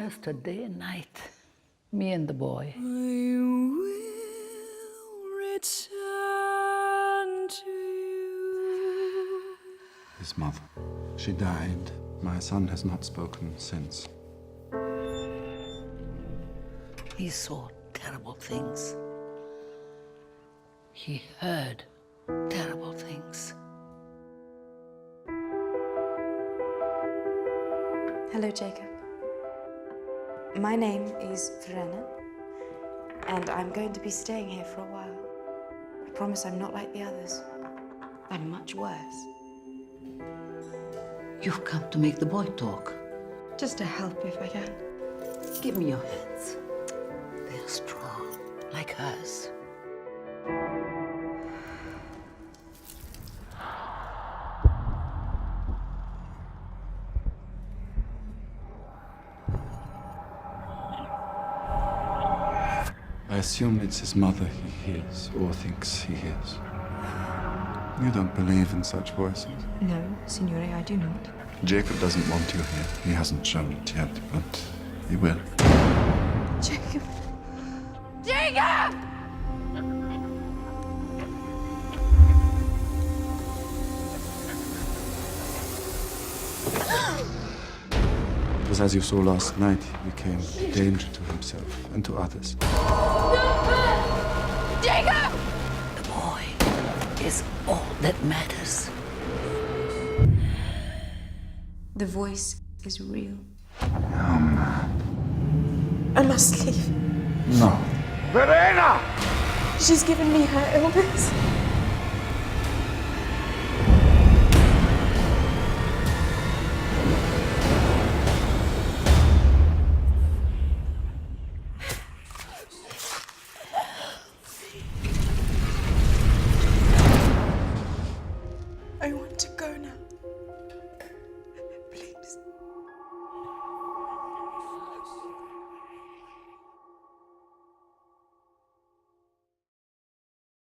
just a day and night. Me and the boy. I will return to you. His mother. She died. My son has not spoken since. He saw terrible things. He heard terrible things. Hello, Jacob. My name is Verena, and I'm going to be staying here for a while. I promise I'm not like the others. I'm much worse. You've come to make the boy talk. Just to help if I can. Give me your hands. They're strong, like hers. I assume it's his mother he hears, or thinks he hears. You don't believe in such voices? No, Signore, I do not. Jacob doesn't want you here. He hasn't shown it yet, but he will. Jacob! Jacob! It was as you saw last night, he became a danger to himself and to others. Jacob! The boy is all that matters. The voice is real. Oh, man. I must leave. No. She's given me her illness.